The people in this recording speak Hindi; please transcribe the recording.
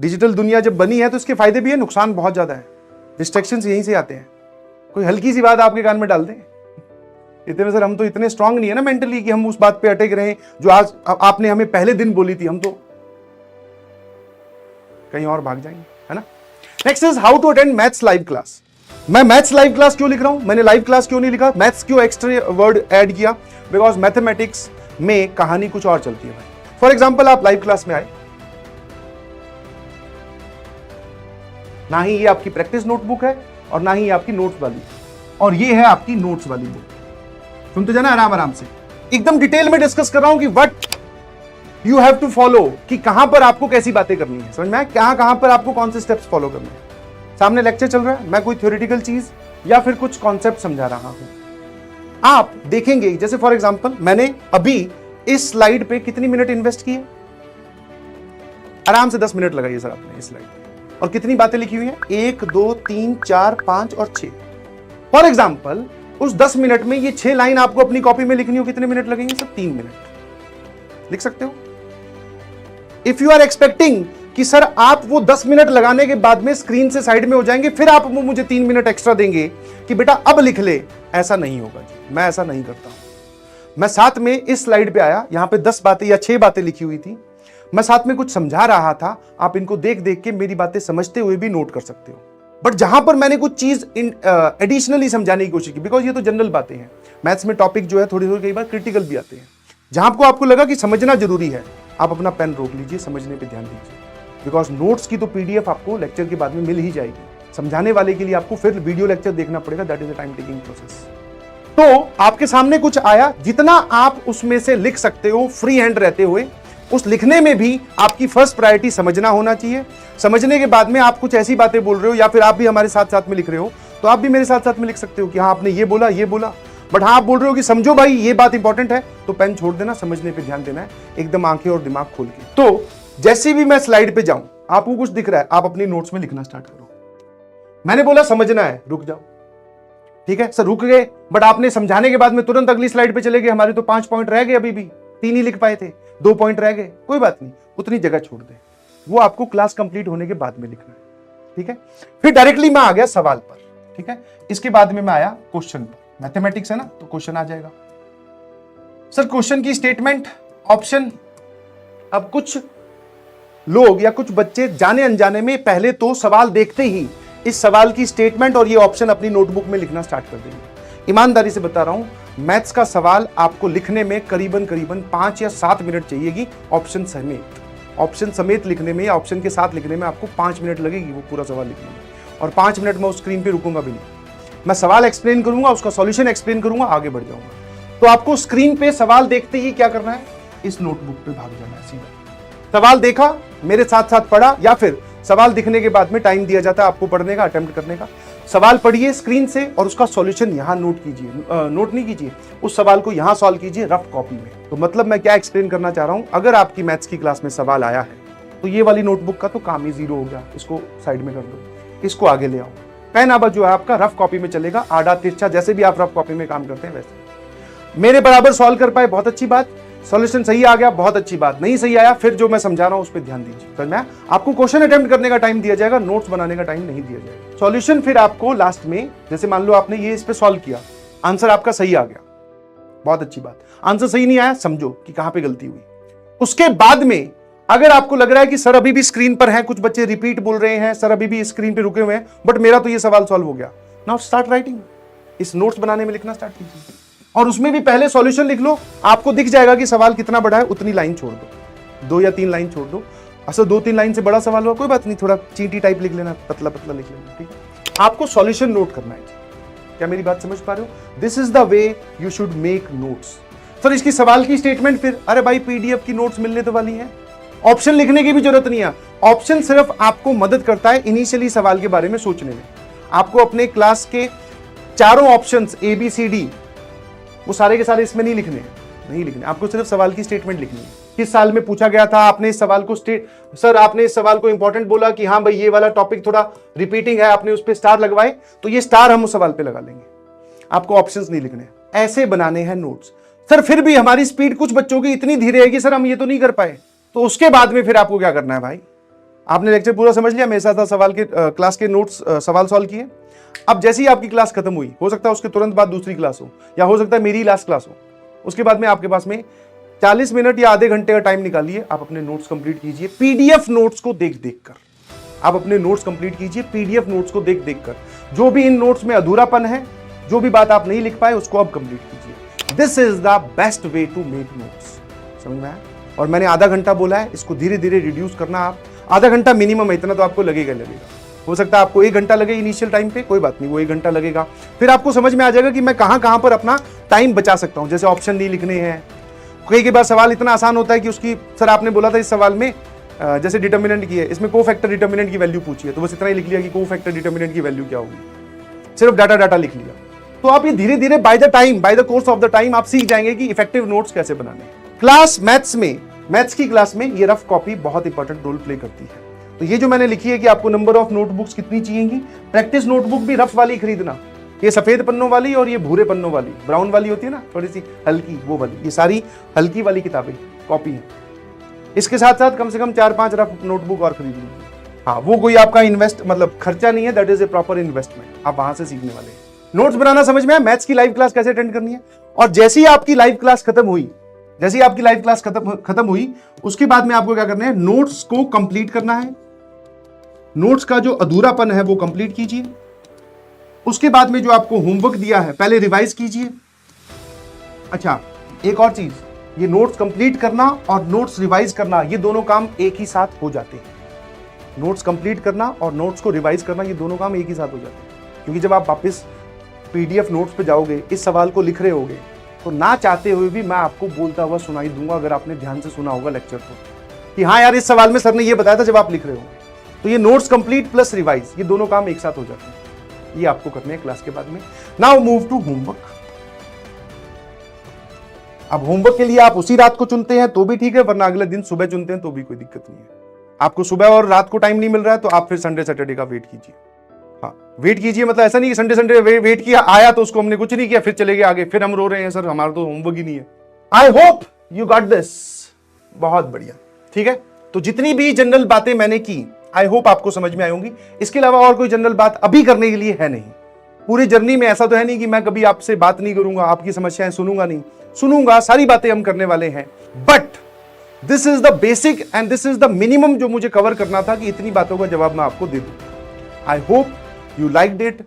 डिजिटल दुनिया जब बनी है तो इसके फायदे भी है, नुकसान बहुत ज्यादा है। डिस्ट्रैक्शंस यहीं से आते हैं। कोई हल्की सी बात आपके कान में डाल दें, इतने सर हम तो इतने स्ट्रांग नहीं है ना मेंटली कि हम उस बात पे अटक रहे जो आज आपने हमें पहले दिन बोली थी, हम तो कहीं और भाग जाएंगे, है ना। Next is how to attend maths live class. मैं मैथ्स लाइव क्लास क्यों लिख रहा हूं, मैंने लाइव क्लास क्यों नहीं लिखा, मैथ्स क्यों एक्स्ट्रा वर्ड ऐड किया, बिकॉज मैथमेटिक्स में कहानी कुछ और चलती है भाई। फॉर एग्जाम्पल आप लाइव क्लास में आए, ना ही ये आपकी प्रैक्टिस नोटबुक है और ना ही आपकी नोट्स वाली, और ये है आपकी नोट्स वाली बुक। सुनते जाना आराम आराम से, एकदम डिटेल में डिस्कस कर रहा हूं कि what you have to follow, कि कहां पर आपको कैसी बातें करनी है, समझ में आया, कहां पर आपको कौन से स्टेप्स फॉलो करने हैं। सामने लेक्चर चल रहा है, मैं कोई थ्योरेटिकल चीज या फिर कुछ कॉन्सेप्ट समझा रहा हूं, आप देखेंगे। जैसे फॉर एग्जांपल मैंने अभी इस स्लाइड पे कितनी मिनट इन्वेस्ट किए, आराम से 10 मिनट लगाइए सर आपने इस स्लाइड पे, और कितनी बातें लिखी हुई हैं, 1 2 3 4 5 और 6। फॉर एग्जांपल उस 10 मिनट में ये 6 लाइन आपको अपनी कॉपी में लिखनी हो, कितने मिनट लगेंगे सर, 3 मिनट लिख सकते हो। इफ यू आर एक्सपेक्टिंग कि सर आप वो 10 मिनट लगाने के बाद में स्क्रीन से साइड में हो जाएंगे, फिर आप वो मुझे 3 मिनट एक्स्ट्रा देंगे कि बेटा अब लिख ले, ऐसा नहीं होगा जी, मैं ऐसा नहीं करता हूं। मैं साथ में इस स्लाइड पे आया, यहां पे 10 बातें या 6 बातें लिखी हुई थी, मैं साथ में कुछ समझा रहा था, आप इनको देख देख के मेरी बातें समझते हुए भी नोट कर सकते हो। बट जहां पर मैंने कुछ चीज एडिशनली समझाने की कोशिश की, बिकॉज ये तो जनरल बातें हैं, मैथ्स में टॉपिक जो है थोड़ी थोड़ी कई बार क्रिटिकल भी आते हैं, जहां आपको लगा कि समझना जरूरी है, आप अपना पेन रोक लीजिए, समझने पे ध्यान दीजिए, बिकॉज नोट्स की तो पीडीएफ आपको लेक्चर के बाद में मिल ही जाएगी। समझाने वाले के लिए आपको फिर वीडियो लेक्चर देखना पड़ेगा, that is a time taking process. तो आपके सामने कुछ आया, जितना आप उसमें से लिख सकते हो फ्री हैंड रहते हुए, उस लिखने में भी आपकी फर्स्ट प्रायोरिटी समझना होना चाहिए। समझने के बाद में आप कुछ ऐसी बातें बोल रहे हो या फिर आप भी हमारे साथ साथ में लिख रहे हो, तो आप भी मेरे साथ साथ में लिख सकते हो कि हाँ आपने ये बोला ये बोला, बट हाँ आप बोल रहे हो कि समझो भाई ये बात इंपॉर्टेंट है, तो पेन छोड़ देना, समझने पे ध्यान देना है, एकदम आंखें और दिमाग खोल के। तो जैसे भी मैं स्लाइड पे जाऊं, आपको कुछ दिख रहा है, आप अपनी नोट्स में लिखना स्टार्ट करो। मैंने बोला समझना है, रुक जाओ, ठीक है सर रुक गए, बट आपने समझाने के बाद में तुरंत अगली स्लाइड पे चले गए, हमारे तो 5 पॉइंट रह गए, अभी भी 3 ही लिख पाए थे, 2 पॉइंट रह गए, कोई बात नहीं, उतनी जगह छोड़ दे, वो आपको क्लास कंप्लीट होने के बाद में लिखना है, ठीक है। फिर डायरेक्टली मैं आ गया सवाल पर, ठीक है। इसके बाद में मैं आया क्वेश्चन पर, मैथमेटिक्स है ना तो क्वेश्चन आ जाएगा। सर क्वेश्चन की स्टेटमेंट, ऑप्शन, अब कुछ लोग या कुछ बच्चे जाने अनजाने में पहले तो सवाल देखते ही इस सवाल की स्टेटमेंट और ये ऑप्शन अपनी नोटबुक में लिखना स्टार्ट कर देंगे। ईमानदारी से बता रहा हूं, मैथ्स का सवाल आपको लिखने में करीबन 5 या 7 मिनट चाहिएगी, ऑप्शन समेत लिखने में या ऑप्शन के साथ लिखने में आपको 5 मिनट लगेगी वो पूरा सवाल लिखने में, और 5 मिनट में उस स्क्रीन पे रुकूंगा भी नहीं, मैं सवाल एक्सप्लेन करूंगा, उसका सॉल्यूशन एक्सप्लेन करूंगा, आगे बढ़ जाऊंगा। तो आपको स्क्रीन पे सवाल देखते ही क्या करना है, इस नोटबुक पे भाग जाना है सीधा। सवाल देखा, मेरे साथ साथ पढ़ा, या फिर सवाल दिखने के बाद में टाइम दिया जाता है आपको पढ़ने का, अटेम्प्ट करने का, सवाल पढ़िए स्क्रीन से और उसका सॉल्यूशन यहां नोट कीजिए, नोट नहीं कीजिए, उस सवाल को यहां सॉल्व कीजिए रफ कॉपी में। तो मतलब मैं क्या एक्सप्लेन करना चाह रहा हूं, अगर आपकी मैथ्स की क्लास में सवाल आया है तो ये वाली नोटबुक का तो काम ही जीरो हो गया, इसको साइड में कर दो, इसको आगे ले आओ। पेन अब जो है आपका रफ कॉपी में चलेगा, आड़ा तिरछा, जैसे भी आप रफ कॉपी में काम करते हैं वैसे। मेरे बराबर सॉल्व कर पाए, बहुत अच्छी बात, सॉल्यूशन सही आ गया, बहुत अच्छी बात, नहीं सही आया फिर जो मैं समझा रहा हूं उस पर ध्यान दीजिए। समझ में आया? आपको क्वेश्चन अटेम्प्ट करने का टाइम दिया जाएगा, नोट्स बनाने का टाइम नहीं दिया जाएगा। सॉल्यूशन फिर आपको लास्ट में, जैसे मान लो आपने ये इस पे सॉल्व किया, आंसर आपका सही आ गया, बहुत अच्छी बात। आंसर सही नहीं आया, समझो कि कहां पे गलती हुई। उसके बाद में अगर आपको लग रहा है कि सर अभी भी स्क्रीन पर है, कुछ बच्चे रिपीट बोल रहे हैं, सर अभी भी स्क्रीन पे रुके हुए हैं, बट मेरा तो ये सवाल सॉल्व हो गया, नाउ स्टार्ट राइटिंग, इस नोट्स बनाने में लिखना स्टार्ट कीजिए, और उसमें भी पहले सॉल्यूशन लिख लो। आपको दिख जाएगा कि सवाल कितना बड़ा है, उतनी लाइन छोड़ दो, 2 या 3 लाइन छोड़ दो। अच्छा 2-3 लाइन से बड़ा सवाल हुआ, कोई बात नहीं, थोड़ा चींटी टाइप लिख लेना, पतला पतला लिख लेना, ठीक है। आपको सॉल्यूशन नोट करना है, क्या मेरी बात समझ पा रहे हो? This is the way you should make notes. Sir इसकी सवाल की स्टेटमेंट फिर, अरे भाई पीडीएफ की नोट्स मिलने तो वाली है, ऑप्शन लिखने की भी जरूरत नहीं है। ऑप्शन सिर्फ आपको मदद करता है इनिशियली सवाल के बारे में सोचने में। आपको अपने क्लास के चारों ऑप्शंस ABCD वो सारे के सारे इसमें नहीं लिखने, आपको सिर्फ सवाल की स्टेटमेंट लिखनी है। किस साल में पूछा गया था, आपने इस सवाल को सर आपने इस सवाल को इंपॉर्टेंट बोला कि हाँ भाई ये वाला टॉपिक थोड़ा रिपीटिंग है, आपने उस पर स्टार लगवाए, तो ये स्टार हम उस सवाल पे लगा लेंगे। आपको ऑप्शंस नहीं लिखने, ऐसे बनाने हैं नोट्स। सर फिर भी हमारी स्पीड कुछ बच्चों की इतनी धीरे है कि सर हम ये तो नहीं कर पाए, तो उसके बाद में फिर आपको क्या करना है भाई, आपने लेक्चर पूरा समझ लिया, मेरे साथ सवाल के क्लास के नोट्स सवाल सॉल्व किए। अब जैसे ही आपकी क्लास खत्म हुई, हो सकता है उसके तुरंत बाद दूसरी क्लास हो, या हो सकता है मेरी लास्ट क्लास हो, उसके बाद में आपके पास में 40 मिनट या आधे घंटे का टाइम निकालिए, आप अपने नोट्स कंप्लीट कीजिए पीडीएफ नोट्स को देख देख कर। आप अपने नोट्स कंप्लीट कीजिए पीडीएफ नोट्स को देख देख कर। जो भी इन नोट्स में अधूरापन है, जो भी बात आप नहीं लिख पाए, उसको अब कंप्लीट कीजिए। This is the best way to make notes. समझ में आया? और मैंने आधा घंटा बोला है, इसको धीरे धीरे रिड्यूस करना। आप आधा घंटा मिनिमम है, इतना तो आपको लगेगा। हो सकता है आपको 1 घंटा लगे इनिशियल टाइम पे, कोई बात नहीं, वो 1 घंटा लगेगा। फिर आपको समझ में आ जाएगा कि मैं कहां पर अपना टाइम बचा सकता हूं। जैसे ऑप्शन डी लिखने हैं, कई बार सवाल इतना आसान होता है कि उसकी, सर आपने बोला था इस सवाल में जैसे डिटर्मिनेंट की है, इसमें कोफैक्टर डिटर्मिनेंट की वैल्यू पूछी है, तो बस इतना ही लिख लिया कि कोफैक्टर डिटर्मिनेंट की वैल्यू क्या होगी, सिर्फ डाटा लिख लिया। तो आप ये धीरे धीरे by the course of the time आप सीख जाएंगे कि इफेक्टिव नोट्स कैसे बनाने। क्लास मैथ्स की क्लास में ये रफ कॉपी बहुत इंपॉर्टेंट रोल प्ले करती है। तो ये जो मैंने लिखी है कि आपको नंबर ऑफ नोटबुक्स कितनी चाहिएगी, प्रैक्टिस नोटबुक भी रफ वाली खरीदना, ये सफेद पन्नों वाली और ये भूरे पन्नों वाली, ब्राउन वाली होती है ना, थोड़ी सी हल्की, वो वाली, ये सारी हल्की वाली किताबें कॉपी है। इसके साथ साथ कम से कम 4-5 रफ नोटबुक और खरीद लीजिए। हाँ, वो कोई आपका मतलब खर्चा नहीं है, that is a proper investment, आप वहां से सीखने वाले हैं। नोट्स बनाना समझ में आया? मैथ्स की लाइव क्लास कैसे अटेंड करनी है। और जैसे ही आपकी लाइव क्लास खत्म हुई, उसके बाद में आपको क्या करना है, नोट्स को कंप्लीट करना है। नोट्स का जो अधूरापन है वो कंप्लीट कीजिए। उसके बाद में जो आपको होमवर्क दिया है पहले रिवाइज कीजिए। अच्छा, एक और चीज, ये नोट्स कंप्लीट करना और नोट्स रिवाइज करना, ये दोनों काम एक ही साथ हो जाते हैं। नोट्स कंप्लीट करना और नोट्स को रिवाइज करना, ये दोनों काम एक ही साथ हो जाते हैं। क्योंकि जब आप वापस पीडीएफ नोट्स पे जाओगे, इस सवाल को लिख रहे होगे, तो ना चाहते हुए भी मैं आपको बोलता हुआ सुनाई दूंगा, अगर आपने ध्यान से सुना होगा लेक्चर को, कि हाँ यार इस सवाल में सर ने ये बताया था, जब आप लिख रहे हो। तो ये नोट्स कंप्लीट प्लस रिवाइज, ये दोनों काम एक साथ हो जाते हैं। ये आपको करने हैं क्लास के बाद में। Now move to homework. अब होमवर्क के लिए आप उसी रात को चुनते हैं तो भी ठीक है, वरना अगले दिन सुबह चुनते हैं तो भी कोई दिक्कत नहीं है। आपको सुबह और रात को टाइम नहीं मिल रहा है तो आप फिर संडे सैटरडे का वेट कीजिए। हाँ, वेट कीजिए, मतलब ऐसा नहीं कि संडे वेट किया, आया तो उसको हमने कुछ नहीं किया, फिर चले गए आगे, फिर हम रो रहे हैं सर हमारा तो होमवर्क ही नहीं है। I hope you got this. बहुत बढ़िया, ठीक है। तो जितनी भी जनरल बातें मैंने की, आई होप आपको समझ में आई होंगी। इसके अलावा और कोई जनरल बात अभी करने के लिए है नहीं। पूरी जर्नी में ऐसा तो है नहीं कि मैं कभी आपसे बात नहीं करूंगा, आपकी समस्याएं सुनूंगा नहीं, सुनूंगा, सारी बातें हम करने वाले हैं। But this is the basic and this is the minimum जो मुझे कवर करना था, कि इतनी बातों का जवाब मैं आपको दे दूं। I hope you liked it.